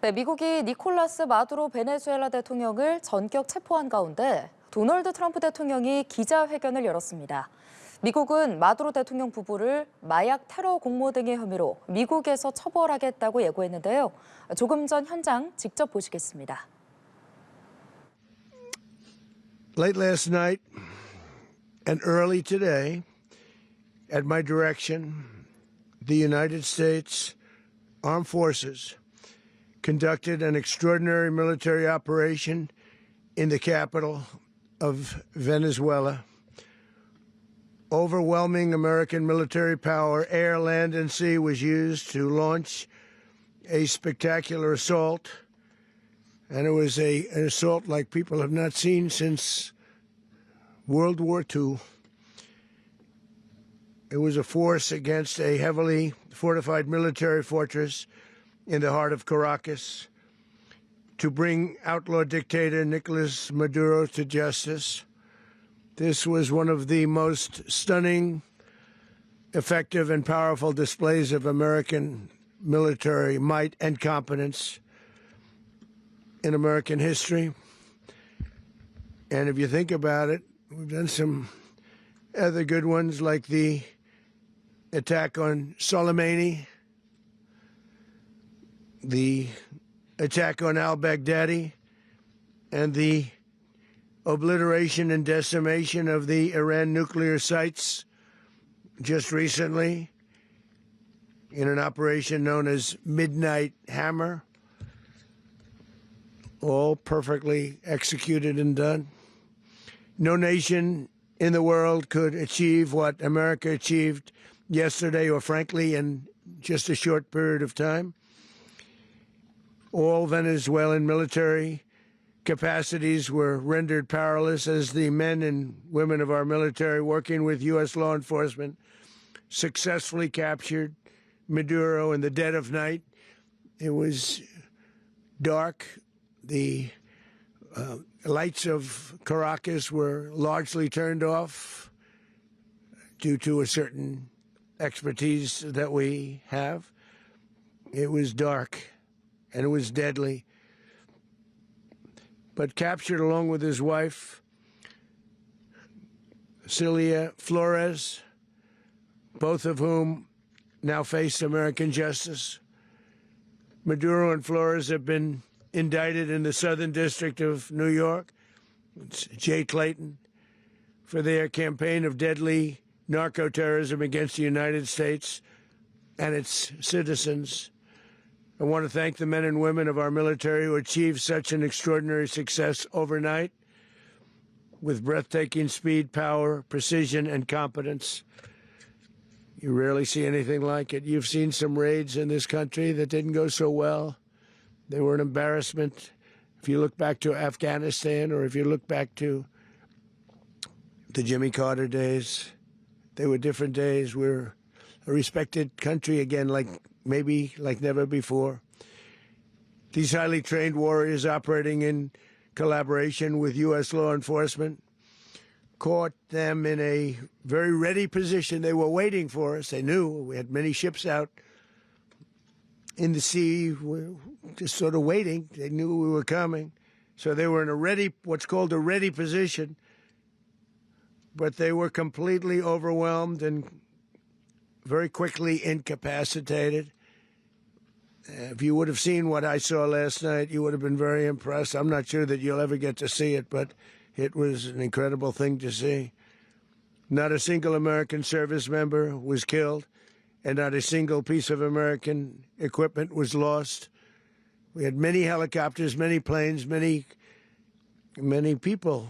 네, 미국이 니콜라스 마두로 베네수엘라 대통령을 전격 체포한 가운데 도널드 트럼프 대통령이 기자회견을 열었습니다. 미국은 마두로 대통령 부부를 마약 테러 공모 등의 혐의로 미국에서 처벌하겠다고 예고했는데요. 조금 전 현장 직접 보시겠습니다. Late last night and early today, at my direction, the United States Armed Forces conducted an extraordinary military operation in the capital of Venezuela. Overwhelming American military power, air, land, and sea, was used to launch a spectacular assault. And it was an assault like people have not seen since World War II. It was a force against a heavily fortified military fortress in the heart of Caracas to bring outlaw dictator Nicolas Maduro to justice. This was one of the most stunning, effective, and powerful displays of American military might and competence in American history. And if you think about it, we've done some other good ones like the attack on Soleimani, the attack on al-Baghdadi, and the obliteration and decimation of the Iran nuclear sites just recently in an operation known as Midnight Hammer. All perfectly executed and done. No nation in the world could achieve what America achieved yesterday, or frankly, in just a short period of time. All Venezuelan military capacities were rendered powerless as the men and women of our military, working with U.S. law enforcement, successfully captured Maduro in the dead of night. It was dark. The lights of Caracas were largely turned off due to a certain expertise that we have. It was dark and it was deadly. But captured along with his wife, Celia Flores, both of whom now face American justice. Maduro and Flores have been indicted in the Southern District of New York, it's Jay Clayton, for their campaign of deadly narco-terrorism against the United States and its citizens. I want to thank the men and women of our military who achieved such an extraordinary success overnight with breathtaking speed, power, precision, and competence. You rarely see anything like it. You've seen some raids in this country that didn't go so well. They were an embarrassment. If you look back to Afghanistan, or if you look back to the Jimmy Carter days, they were different days. We're a respected country again, like never before. These highly trained warriors operating in collaboration with U.S. law enforcement caught them in a very ready position. They were waiting for us. They knew we had many ships out in the sea, just sort of waiting. They knew we were coming. So they were in a ready, what's called a ready position. But they were completely overwhelmed and very quickly incapacitated. If you would have seen what I saw last night, you would have been very impressed. I'm not sure that you'll ever get to see it, but it was an incredible thing to see. Not a single American service member was killed, and not a single piece of American equipment was lost. We had many helicopters, many planes, many people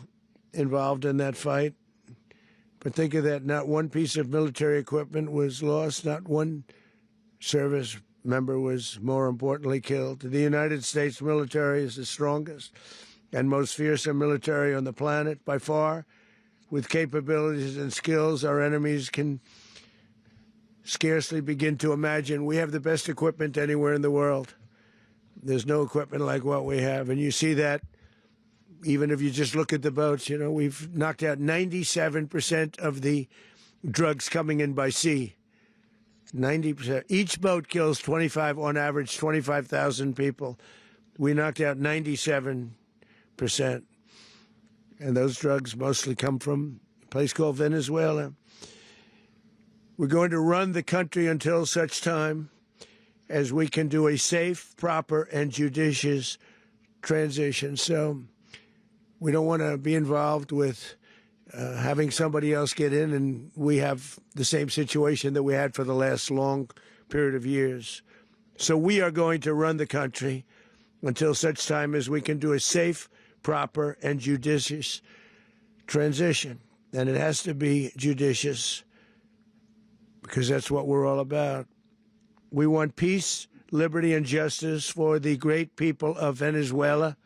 involved in that fight. But think of that, not one piece of military equipment was lost, not one service member was, more importantly, killed. The United States military is the strongest and most fearsome military on the planet by far. With capabilities and skills our enemies can scarcely begin to imagine. We have the best equipment anywhere in the world. There's no equipment like what we have. And you see that even if you just look at the boats. You know, we've knocked out 97% of the drugs coming in by sea. 90%. Each boat kills on average, 25,000 people. We knocked out 97%. And those drugs mostly come from a place called Venezuela. We're going to run the country until such time as we can do a safe, proper, and judicious transition. So we don't want to be involved with having somebody else get in, and we have the same situation that we had for the last long period of years. So we are going to run the country until such time as we can do a safe, proper, and judicious transition. And it has to be judicious because that's what we're all about. We want peace, liberty, and justice for the great people of Venezuela,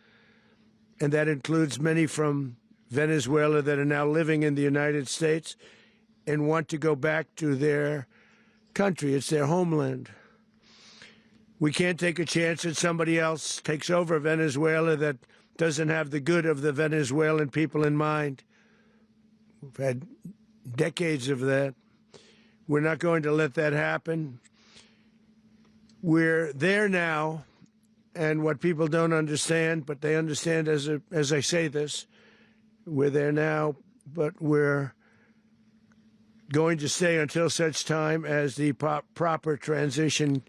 and that includes many from Venezuela that are now living in the United States and want to go back to their country. It's their homeland. We can't take a chance that somebody else takes over Venezuela that doesn't have the good of the Venezuelan people in mind. We've had decades of that. We're not going to let that happen. We're there now, and what people don't understand, but they understand as I say this, we're there now, but we're going to stay until such time as the proper transition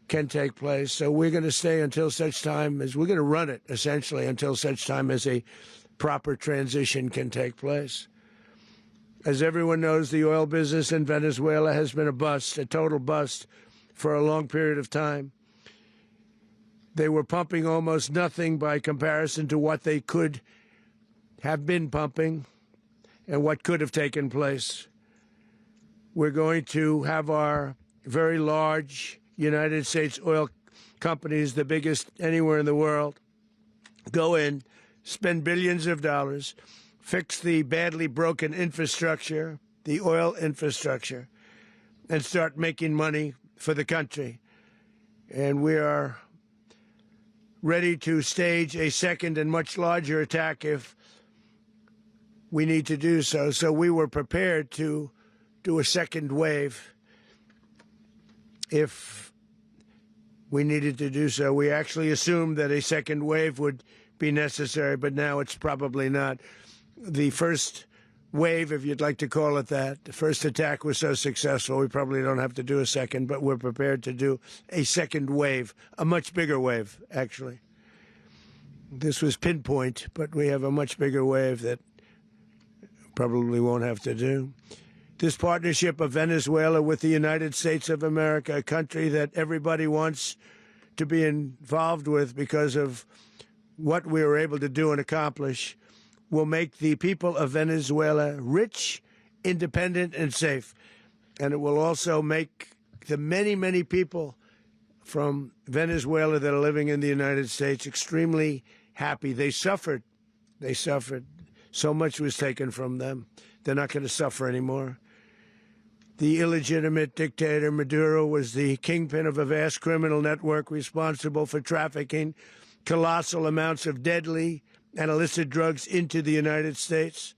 can take place. So we're going to stay until such time as we're going to run it, essentially, until such time as a proper transition can take place. As everyone knows, the oil business in Venezuela has been a bust, a total bust, for a long period of time. They were pumping almost nothing by comparison to what they could have been pumping and what could have taken place. We're going to have our very large United States oil companies, the biggest anywhere in the world, go in, spend billions of dollars, fix the badly broken infrastructure, the oil infrastructure, and start making money for the country. And we are ready to stage a second and much larger attack if we need to do so. So we were prepared to do a second wave if we needed to do so. We actually assumed that a second wave would be necessary, but now it's probably not. The first wave, if you'd like to call it that, the first attack was so successful, we probably don't have to do a second, but we're prepared to do a second wave, a much bigger wave, actually. This was pinpoint, but we have a much bigger wave that probably won't have to do. This partnership of Venezuela with the United States of America, a country that everybody wants to be involved with because of what we were able to do and accomplish, will make the people of Venezuela rich, independent, and safe. And it will also make the many, many people from Venezuela that are living in the United States extremely happy. They suffered. They suffered. So much was taken from them. They're not going to suffer anymore. The illegitimate dictator Maduro was the kingpin of a vast criminal network responsible for trafficking colossal amounts of deadly and illicit drugs into the United States.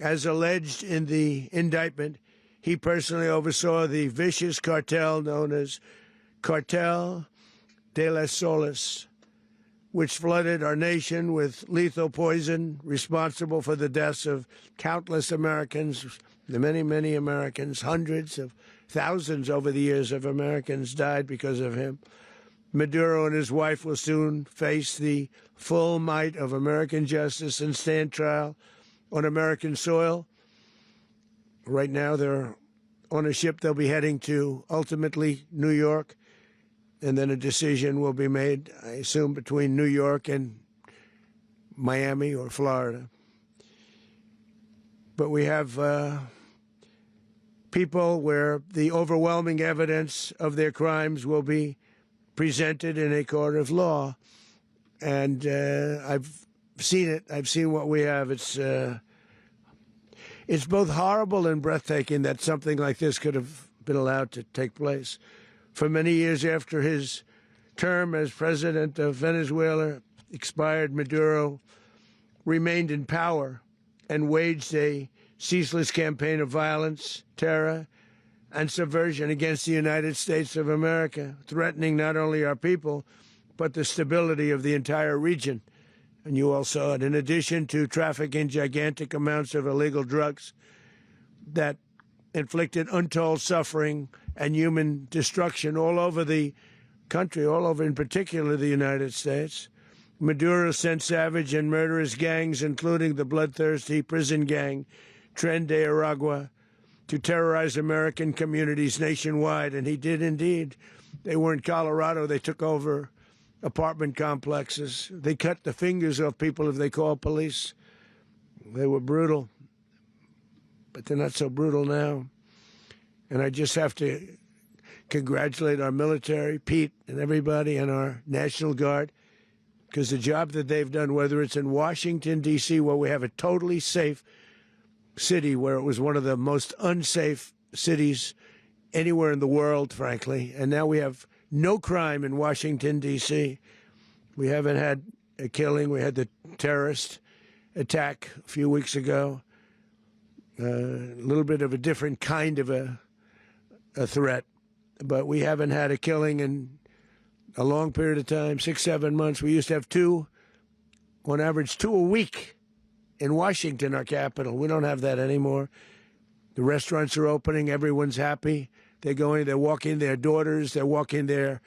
As alleged in the indictment, he personally oversaw the vicious cartel known as Cartel de las Solas, which flooded our nation with lethal poison, responsible for the deaths of countless Americans, the many, many Americans. Hundreds of thousands over the years of Americans died because of him. Maduro and his wife will soon face the full might of American justice and stand trial on American soil. Right now, they're on a ship they'll be heading to, ultimately, New York, and then a decision will be made, I assume, between New York and Miami or Florida. But we have people where the overwhelming evidence of their crimes will be presented in a court of law. And I've seen it. I've seen what we have. It's both horrible and breathtaking that something like this could have been allowed to take place. For many years after his term as president of Venezuela expired, Maduro remained in power and waged a ceaseless campaign of violence, terror, and subversion against the United States of America, threatening not only our people, but the stability of the entire region. And you all saw it. In addition to trafficking gigantic amounts of illegal drugs that inflicted untold suffering and human destruction all over the country, all over in particular the United States, Maduro sent savage and murderous gangs, including the bloodthirsty prison gang, Tren de Aragua, to terrorize American communities nationwide. And he did indeed. They were in Colorado. They took over apartment complexes. They cut the fingers off people if they called police. They were brutal, but they're not so brutal now. And I just have to congratulate our military, Pete and everybody, and our National Guard, because the job that they've done, whether it's in Washington, D.C., where we have a totally safe city, where it was one of the most unsafe cities anywhere in the world, frankly, and now we have no crime in Washington, D.C. We haven't had a killing. We had the terrorist attack a few weeks ago. A little bit of a different kind of a threat. But we haven't had a killing in a long period of time, 6-7 months. We used to have two, on average, 2 a week in Washington, our capital. We don't have that anymore. The restaurants are opening. Everyone's happy. They're going, they're walking their daughters, they're walking their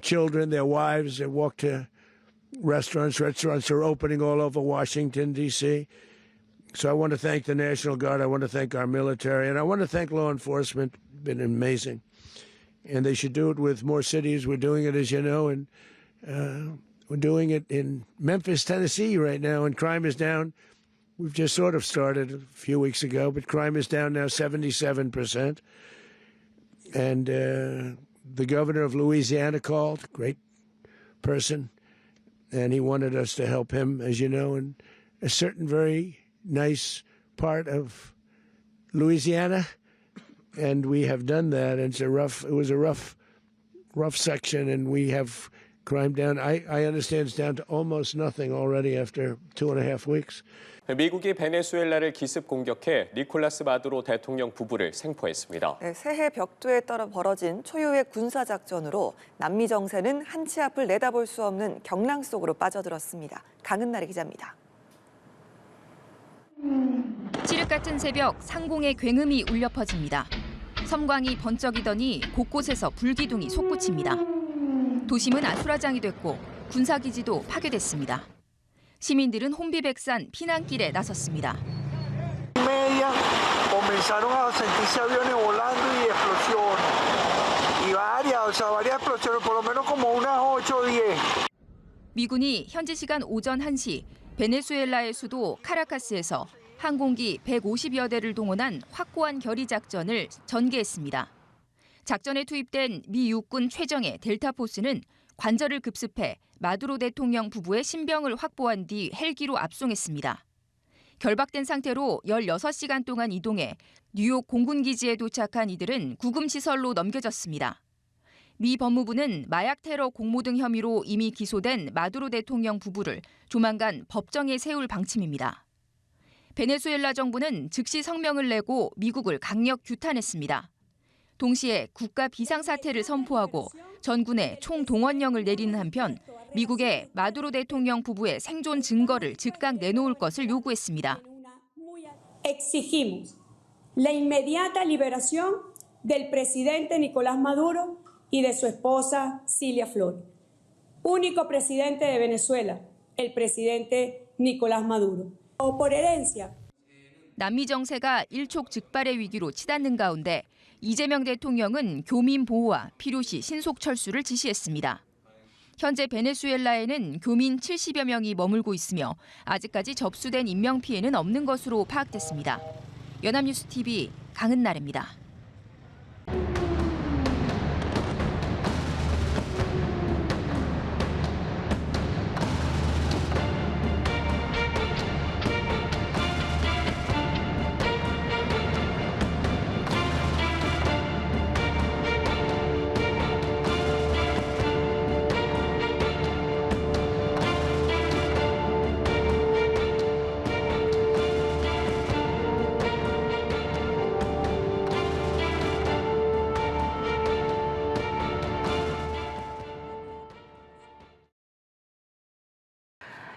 children, their wives. They walk to restaurants. Restaurants are opening all over Washington, D.C. So I want to thank the National Guard. I want to thank our military. And I want to thank law enforcement. It's been amazing. And they should do it with more cities. We're doing it, as you know, and we're doing it in Memphis, Tennessee right now, and crime is down. We've just sort of started a few weeks ago, but crime is down now 77%. And the governor of Louisiana called, great person, and he wanted us to help him, as you know, in a certain very nice part of Louisiana. And we have done that. And it was a rough section, and we have crime down. I understand it's down to almost nothing already after 2.5 weeks. 미국이 베네수엘라를 기습 공격해 니콜라스 마두로 대통령 부부를 생포했습니다. 새해 벽두에 떨어 벌어진 초유의 군사작전으로 남미 정세는 한치 앞을 내다볼 수 없는 경랑 속으로 빠져들었습니다. 강은나래 기자입니다. 찌륵 같은 새벽 상공에 굉음이 울려 퍼집니다. 섬광이 번쩍이더니 곳곳에서 불기둥이 솟구칩니다. 도심은 아수라장이 됐고 군사기지도 파괴됐습니다. 시민들은 혼비백산 피난길에 나섰습니다. 미군이 현지 시간 오전 1시 베네수엘라의 수도 카라카스에서 항공기 150여 대를 동원한 확고한 결의 작전을 전개했습니다. 작전에 투입된 미 육군 최정예 델타포스는 관절을 급습해 마두로 대통령 부부의 신병을 확보한 뒤 헬기로 압송했습니다. 결박된 상태로 16시간 동안 이동해 뉴욕 공군기지에 도착한 이들은 구금시설로 넘겨졌습니다. 미 법무부는 마약 테러 공모 등 혐의로 이미 기소된 마두로 대통령 부부를 조만간 법정에 세울 방침입니다. 베네수엘라 정부는 즉시 성명을 내고 미국을 강력 규탄했습니다. 동시에 국가 비상사태를 선포하고 전군에 총동원령을 내리는 한편 미국의 마두로 대통령 부부의 생존 증거를 즉각 내놓을 것을 요구했습니다. Exigimos la inmediata liberación del presidente Nicolás Maduro y de su esposa Cilia Flores. Único presidente de Venezuela, el presidente Nicolás Maduro. Por herencia. 남미 정세가 일촉즉발의 위기로 치닫는 가운데 이재명 대통령은 교민 보호와 필요시 신속 철수를 지시했습니다. 현재 베네수엘라에는 교민 70여 명이 머물고 있으며 아직까지 접수된 인명피해는 없는 것으로 파악됐습니다. 연합뉴스TV 강은나래입니다.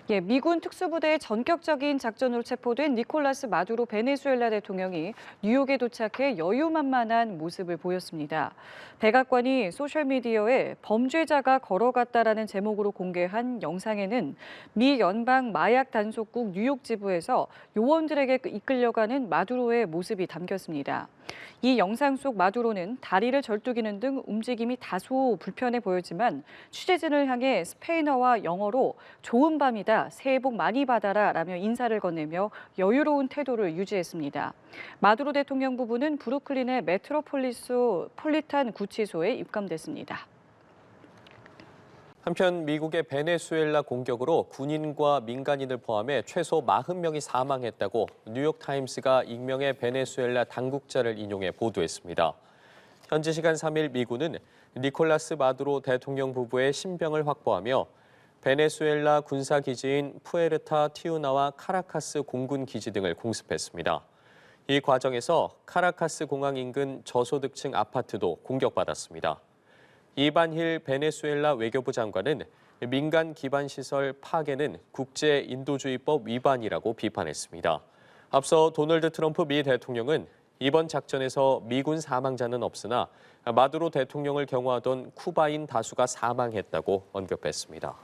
미군 특수부대의 전격적인 작전으로 체포된 니콜라스 마두로 베네수엘라 대통령이 뉴욕에 도착해 여유만만한 모습을 보였습니다. 백악관이 소셜미디어에 범죄자가 걸어갔다라는 제목으로 공개한 영상에는 미 연방 마약 단속국 뉴욕 지부에서 요원들에게 이끌려가는 마두로의 모습이 담겼습니다. 이 영상 속 마두로는 다리를 절뚝이는 등 움직임이 다소 불편해 보였지만 취재진을 향해 스페인어와 영어로 좋은 밤이다, 새해 복 많이 받아라 라며 인사를 건네며 여유로운 태도를 유지했습니다. 마두로 대통령 부부는 브루클린의 메트로폴리탄 구치소에 입감됐습니다. 한편 미국의 베네수엘라 공격으로 군인과 민간인을 포함해 최소 40명이 사망했다고 뉴욕타임스가 익명의 베네수엘라 당국자를 인용해 보도했습니다. 현지 시간 3일 미군은 니콜라스 마두로 대통령 부부의 신병을 확보하며 베네수엘라 군사기지인 푸에르타 티우나와 카라카스 공군 기지 등을 공습했습니다. 이 과정에서 카라카스 공항 인근 저소득층 아파트도 공격받았습니다. 이반힐 베네수엘라 외교부 장관은 민간 기반 시설 파괴는 국제 인도주의법 위반이라고 비판했습니다. 앞서 도널드 트럼프 미 대통령은 이번 작전에서 미군 사망자는 없으나 마두로 대통령을 경호하던 쿠바인 다수가 사망했다고 언급했습니다.